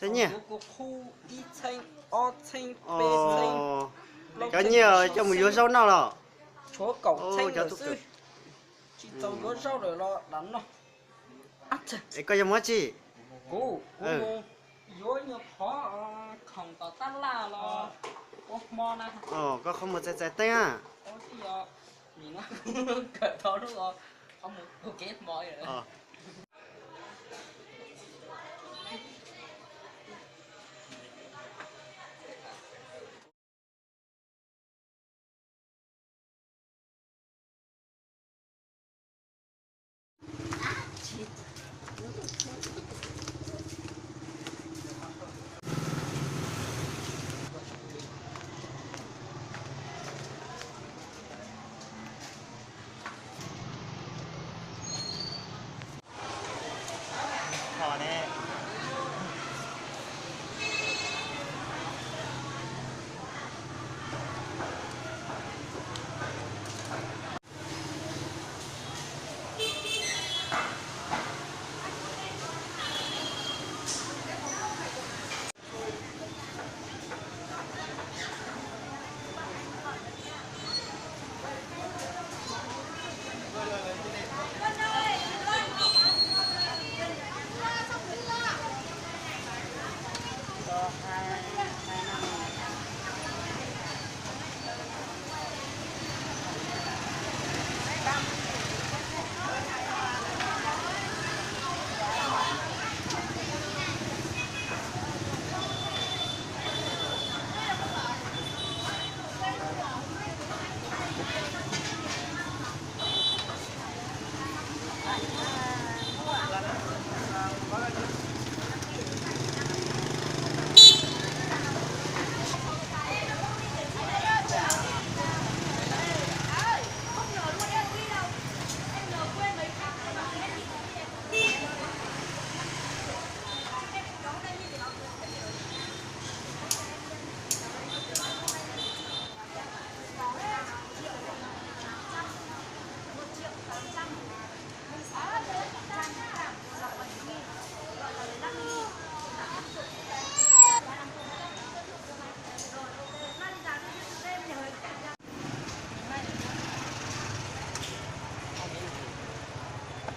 Sao nhỉ? Ồ, có nhiều cho một vô rau nào rồi. chúa cậu Ô, thanh cho ở tụi sư chỉ tàu vô rau rồi lo đánh nó Ê, có cho mất chi? cú vô nhiều khó không tao tan la lo ô mò nè Có không một trái trái tay à? ô thì nhìn nó cỡ đó đúng rồi không một kết mỏi rồi Thỏ nè.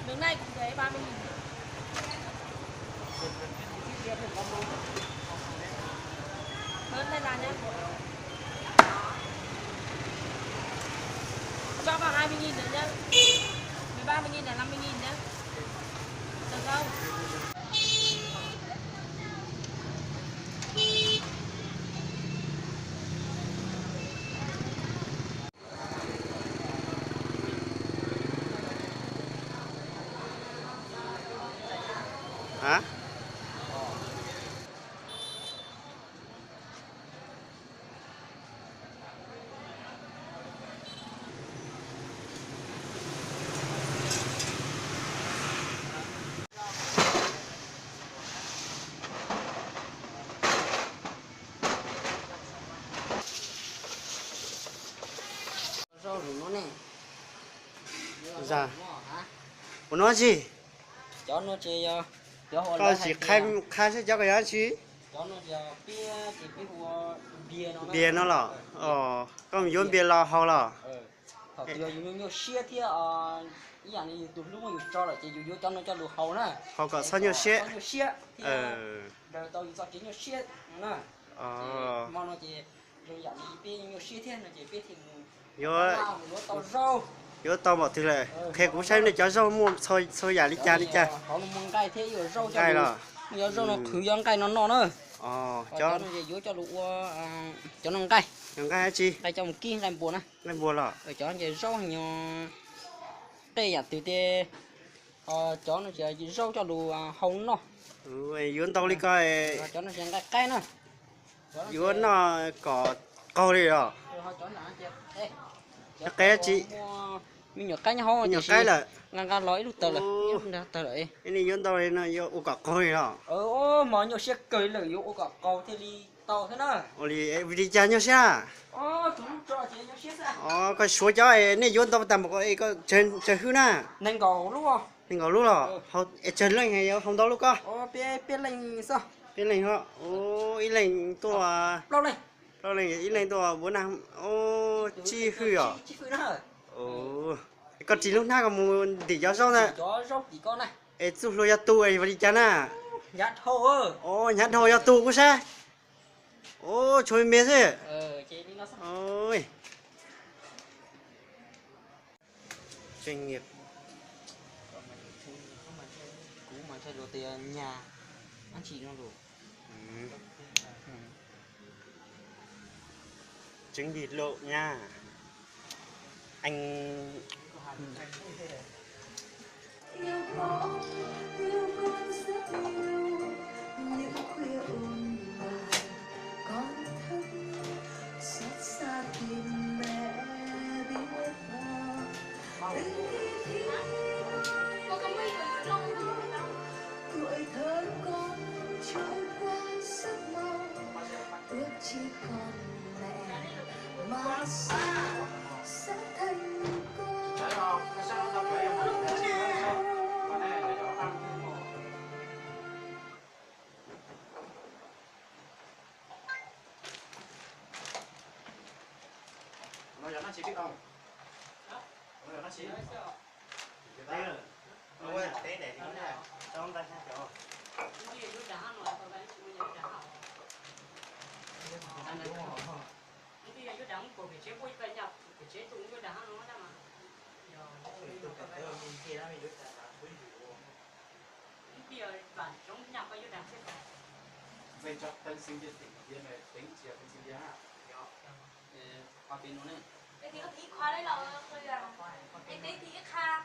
miếng này cũng thế 30.000 hơn đây là nhá cho vào 20.000 nữa nhá 30.000 là 50.000 nhá được không Hả? rau rủ nó nè Dạ. Của nó gì? cho nó chơi cho họ Có chỉ khai sẽ cho cái giá chứ? cho nó chơi bia chỉ biết mua bia nó Bia nó là. Có một vốn bia lo hao là. họ bây giờ dùng nhiều xe thì ý là này tụi lúc mà dùng cho là chỉ dùng cho nó cho được hậu nè Họ có sao nhiều xe? nhiều xe thì rồi tao dùng chỉ nhiều xe nè mà nó chỉ dùng dạng này bia nhiều xe thì nó chỉ biết thì tao rau vô tao bảo thì là khi cũng xem để cho rau mua xôi giả đi cha đi cha. họ muốn cay thế rồi rau cho Cay là. giờ rau nó khử giang cay nó nữa cho nó vô cho đủ cho nó cay những cái chi? cay cho một kia làm buồn á Lên bùa là. rồi cho nó rau nhiều đây là từ từ cho nó sẽ rau cho đủ hồng nó Vốn tao đi coi. cho nó sẽ cay nữa Vốn nó có câu đi rồi. Nó cái chị. mình nhớ cái nhau Nhỏ cái là ngang ra lối lúc tờ là tờ lại cái này vốn tao đi nó vô cả câu đi rồi. mà nhiều xe cười là vô cả cầu thì đi tàu thế nào Đi cha nhau xa. chúng cho chị nhiều xe sao Cái số cho này vốn tao tầm một cái trên hư na. nên cầu đúng không mình có lúc rồi họ chân lên hay không đâu lúc co ô biết lên sao biết lên họ ô ý lên tôi lâu lên đâu lên ý lên tôi bữa nào ô chi hư à chi hư nó ô còn chỉ lúc nào còn muốn để cho rau nè cho rau tí con này ê chụp lôi ra tu ấy vào đi chán à nhát hầu ơ ô nhát hồi ra tu cũng sao ô chơi mệt thế chế đi nó sao ôi doanh nghiệp cú mà chơi đồ tiền nhà anh chị nó đủ trứng vịt lộ nha anh yêu con rất yêu những khuya ôn hòa con thức xót xa tìm mẹ biết bao tuổi thơ con trôi qua rất mau ước chỉ còn mẹ mà sao sẽ thành con nó giờ nó chỉ biết không? Nó giờ nó chỉ. đây rồi nó là thế để nó là trong tay sao chỗ Bên trong tân sinh viên tỉnh viên này tính chỉ là tân sinh viên ha. qua bên nó này cái thì có tí khoa đấy là tôi là cái tí thì kha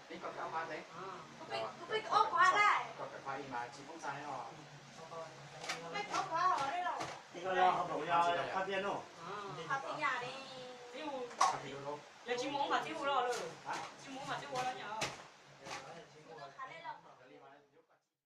Tính còn cả khoa đấy. có biết ốp khoa đấy Còn cả khoa mà chỉ không sai họ. có biết ốp khoa ở đây đâu thì có lo học đủ cho phát tiền không học ở nhà đi Học thì đâu đâu. giờ chỉ muốn mà thiếu rồi, chỉ muốn mà thiếu rồi đó nhở.